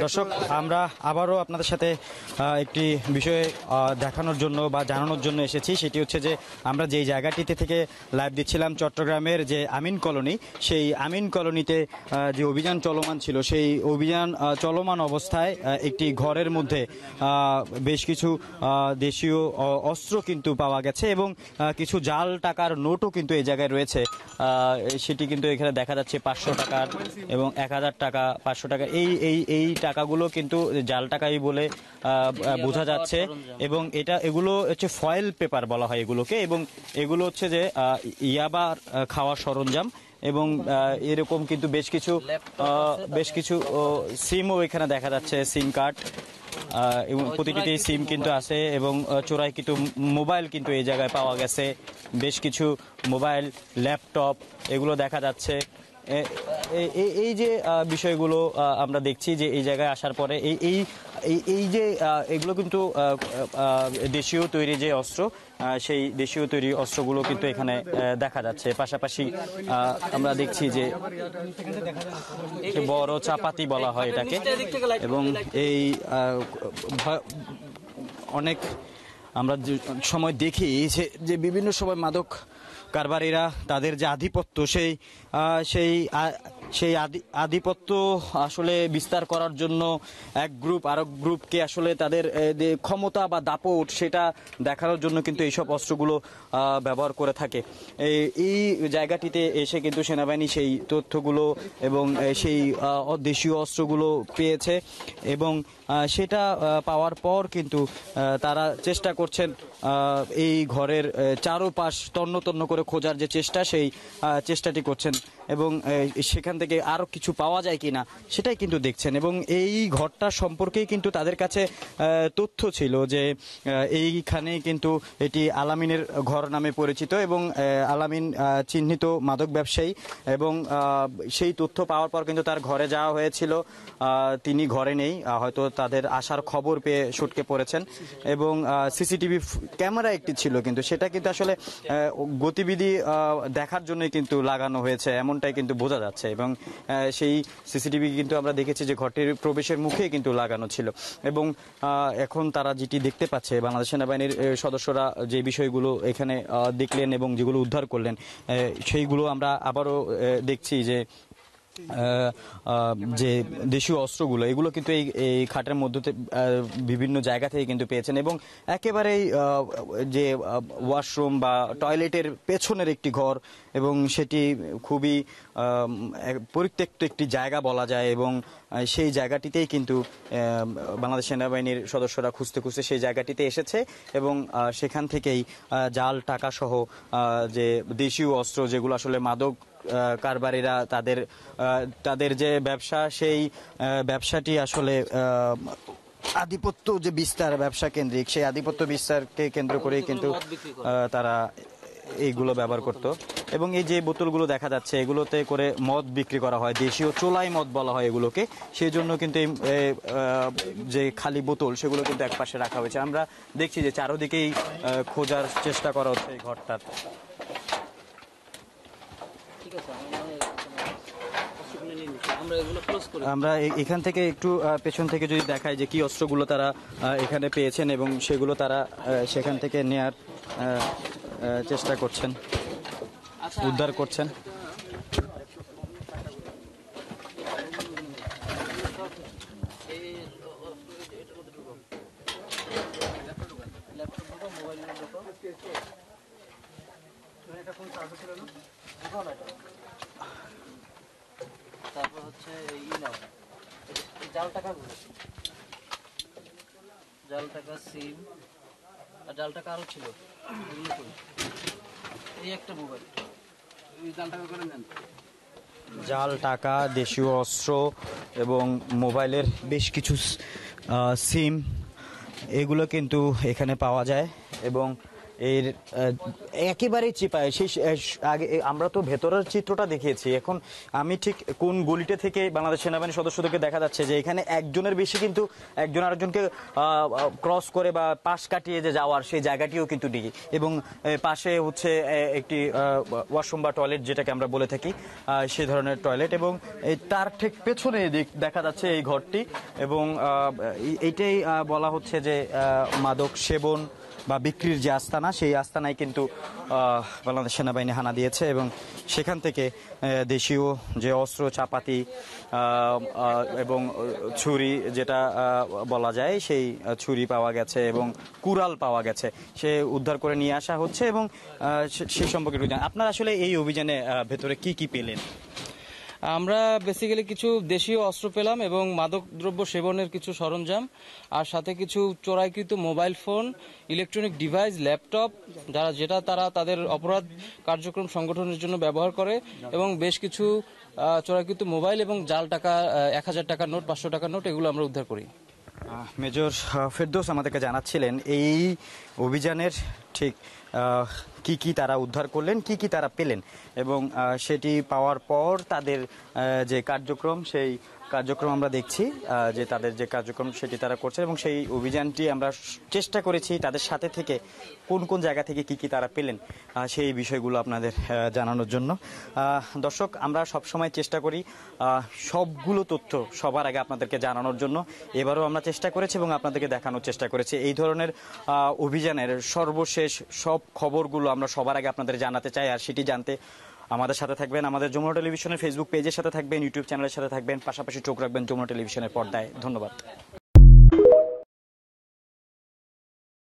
দর্শক, আমরা আবারও আপনাদের সাথে একটি বিষয়ে দেখানোর জন্য বা জানানোর জন্য এসেছি। সেটি হচ্ছে যে আমরা যেই জায়গাটিতে থেকে লাইভ দিচ্ছিলাম, চট্টগ্রামের যে আমিন কলোনি, সেই আমিন কলোনিতে যে অভিযান চলমান ছিল, সেই অভিযান চলমান অবস্থায় একটি ঘরের মধ্যে বেশ কিছু দেশীয় অস্ত্র কিন্তু পাওয়া গেছে এবং কিছু জাল টাকার নোটও কিন্তু এই জায়গায় রয়েছে। সেটি কিন্তু এখানে দেখা যাচ্ছে 500 টাকার এবং 1000 টাকা, 500 টাকা, এই টাকাগুলো কিন্তু জাল টাকাই বলে বোঝা যাচ্ছে। এবং এগুলো হচ্ছে ফয়েল পেপার বলা হয় এগুলোকে, এবং এগুলো হচ্ছে যে ইয়াবা খাওয়ার সরঞ্জাম। এবং এরকম কিন্তু বেশ কিছু সিমও এখানে দেখা যাচ্ছে, সিম কার্ড, এবং প্রতিটিতেই সিম কিন্তু আছে। এবং চোরাই কিন্তু মোবাইল কিন্তু এই জায়গায় পাওয়া গেছে, বেশ কিছু মোবাইল, ল্যাপটপ এগুলো দেখা যাচ্ছে। এই যে বিষয়গুলো আমরা দেখছি যে এই জায়গায় আসার পরে এই যে এগুলো কিন্তু দেশীয় তৈরি যে অস্ত্র, সেই দেশীয় তৈরি অস্ত্রগুলো কিন্তু এখানে দেখা যাচ্ছে। পাশাপাশি আমরা দেখছি যে বড় চাপাতি বলা হয় এটাকে, এবং এই অনেক আমরা সময় দেখি যে বিভিন্ন সময় মাদক কারবারিরা তাদের যে আধিপত্য, সেই আধিপত্য আসলে বিস্তার করার জন্য এক গ্রুপ আরেক গ্রুপকে আসলে তাদের ক্ষমতা বা দাপট সেটা দেখানোর জন্য কিন্তু এইসব অস্ত্রগুলো ব্যবহার করে থাকে। এই জায়গাটিতে এসে কিন্তু সেনাবাহিনী সেই তথ্যগুলো এবং সেই দেশীয় অস্ত্রগুলো পেয়েছে, এবং সেটা পাওয়ার পর কিন্তু তারা চেষ্টা করছেন এই ঘরের চারোপাশ তন্ন তন্ন করে খোঁজার যে চেষ্টা, সেই চেষ্টাটি করছেন, এবং সেখান থেকে আরও কিছু পাওয়া যায় কিনা সেটাই কিন্তু দেখছেন। এবং এই ঘরটা সম্পর্কেই কিন্তু তাদের কাছে তথ্য ছিল যে এইখানে কিন্তু এটি আলামিনের ঘর নামে পরিচিত, এবং আলামিন চিহ্নিত মাদক ব্যবসায়ী। এবং সেই তথ্য পাওয়ার পর কিন্তু তার ঘরে যাওয়া হয়েছিল, তিনি ঘরে নেই, হয়তো তাদের আসার খবর পেয়ে ছুটকে পড়েছেন। এবং সিসিটিভি ক্যামেরা একটি ছিল, কিন্তু সেটা কিন্তু আসলে গতিবিধি দেখার জন্যই কিন্তু লাগানো হয়েছে এমনটাই কিন্তু বোঝা যাচ্ছে। এবং সেই সিসিটিভি কিন্তু আমরা দেখেছি যে ঘরটির প্রবেশের মুখে কিন্তু লাগানো ছিল। এবং এখন তারা যেটি দেখতে পাচ্ছে, বাংলাদেশ সেনাবাহিনীর সদস্যরা যে বিষয়গুলো এখানে দেখলেন এবং যেগুলো উদ্ধার করলেন, সেইগুলো আমরা আবারও দেখছি যে যে দেশীয় অস্ত্রগুলো এগুলো কিন্তু এই খাটের মধ্যে বিভিন্ন জায়গা থেকে কিন্তু পেয়েছেন। এবং একেবারেই যে ওয়াশরুম বা টয়লেটের পেছনের একটি ঘর, এবং সেটি খুবই পরিত্যক্ত একটি জায়গা বলা যায়। এবং সেই জায়গাটিতেই কিন্তু বাংলাদেশ সেনাবাহিনীর সদস্যরা খুঁজতে খুঁজতে সেই জায়গাটিতে এসেছে, এবং সেখান থেকেই জাল টাকা সহ যে দেশীয় অস্ত্র, যেগুলো আসলে মাদক কারবারিরা তাদের যে ব্যবসা, সেই ব্যবসাটি আসলে আধিপত্য যে বিস্তার, ব্যবসা কেন্দ্রিক, সেই আধিপত্য বিস্তারকে কেন্দ্র করেই কিন্তু তারা এইগুলো ব্যবহার করত। এবং এই যে বোতলগুলো দেখা যাচ্ছে, এগুলোতে করে মদ বিক্রি করা হয়, দেশীয় চোলাই মদ বলা হয় এগুলোকে। সেই জন্য কিন্তু যে খালি বোতল সেগুলো কিন্তু একপাশে রাখা হয়েছে। আমরা দেখছি যে চারোদিকেই খোঁজার চেষ্টা করা হচ্ছে এই ঘরটার। আমরা এখান থেকে একটু পেছন থেকে যদি দেখাই যে কি অস্ত্রগুলো তারা এখানে পেয়েছেন, এবং সেগুলো তারা সেখান থেকে নেয়ার চেষ্টা করছেন, উদ্ধার করছেন। তারপর হচ্ছে জাল টাকা, সিম আর জাল টাকা আরো ছিল, এই একটা মোবাইল, জাল টাকা করে নেন। জাল টাকা, দেশীয় অস্ত্র এবং মোবাইলের বেশ কিছু সিম, এগুলো কিন্তু এখানে পাওয়া যায়। এবং এর একেবারেই চিপায় সেই আগে আমরা তো ভেতরের চিত্রটা দেখিয়েছি, এখন আমি ঠিক কোন গলিটা থেকে বাংলাদেশ সেনাবাহিনীর সদস্যদেরকে দেখা যাচ্ছে যে এখানে একজনের বেশি কিন্তু একজন আরেকজনকে ক্রস করে বা পাশ কাটিয়ে যে যাওয়ার সেই জায়গাটিও কিন্তু নেই, এবং পাশে হচ্ছে একটি ওয়াশরুম বা টয়লেট যেটাকে আমরা বলে থাকি, সেই ধরনের টয়লেট, এবং তার ঠিক পেছনে দেখা যাচ্ছে এই ঘরটি, এবং এইটাই বলা হচ্ছে যে মাদক সেবন বা বিক্রির যে আস্তানা, সেই আস্তানায় কিন্তু বাংলাদেশ সেনাবাহিনী হানা দিয়েছে, এবং সেখান থেকে দেশীয় যে অস্ত্র, চাপাতি এবং ছুরি যেটা বলা যায়, সেই ছুরি পাওয়া গেছে এবং কুড়াল পাওয়া গেছে, সে উদ্ধার করে নিয়ে আসা হচ্ছে, এবং সে সম্পর্কে একটু আপনারা আসলে এই অভিযানে ভেতরে কি কি পেলেন? আমরা বেসিক্যালি কিছু দেশীয় অস্ত্র পেলাম এবং মাদকদ্রব্য সেবনের কিছু সরঞ্জাম, আর সাথে কিছু চোরাইকৃত mobile phone, electronic device, laptop, যেটা তারা তাদের অপরাধ কার্যক্রম সংগঠনের জন্য ব্যবহার করে, এবং বেশ কিছু চোরাইকৃত মোবাইল এবং জাল টাকা, 1000 টাকার নোট, 500 টাকার নোট, এগুলো আমরা উদ্ধার করি। মেজর ফেরদৌস আমাদেরকে জানাচ্ছিলেন এই অভিযানের ঠিক কি কি তারা উদ্ধার করলেন, কি কি তারা পেলেন, এবং সেটি পাওয়ার পর তাদের যে কার্যক্রম, সেই কার্যক্রম আমরা দেখছি যে তাদের যে কার্যক্রম সেটি তারা করছে, এবং সেই অভিযানটি আমরা চেষ্টা করেছি তাদের সাথে থেকে কোন কোন জায়গা থেকে কি কি তারা পেলেন সেই বিষয়গুলো আপনাদের জানানোর জন্য। দর্শক, আমরা সবসময় চেষ্টা করি সবগুলো তথ্য সবার আগে আপনাদেরকে জানানোর জন্য, এবারও আমরা চেষ্টা করেছি এবং আপনাদেরকে দেখানোর চেষ্টা করেছি। এই ধরনের অভিযানের সর্বশেষ সব খবরগুলো আমরা সবার আগে আপনাদের জানাতে চাই, আর সেটি জানতে আমাদের সাথে থাকবেন, আমাদের যমুনা টেলিভিশনের ফেসবুক পেজের সাথে থাকবেন, ইউটিউব চ্যানেলের সাথে থাকবেন, পাশাপাশি চোখ রাখবেন যমুনা টেলিভিশনের পর্দায়। ধন্যবাদ।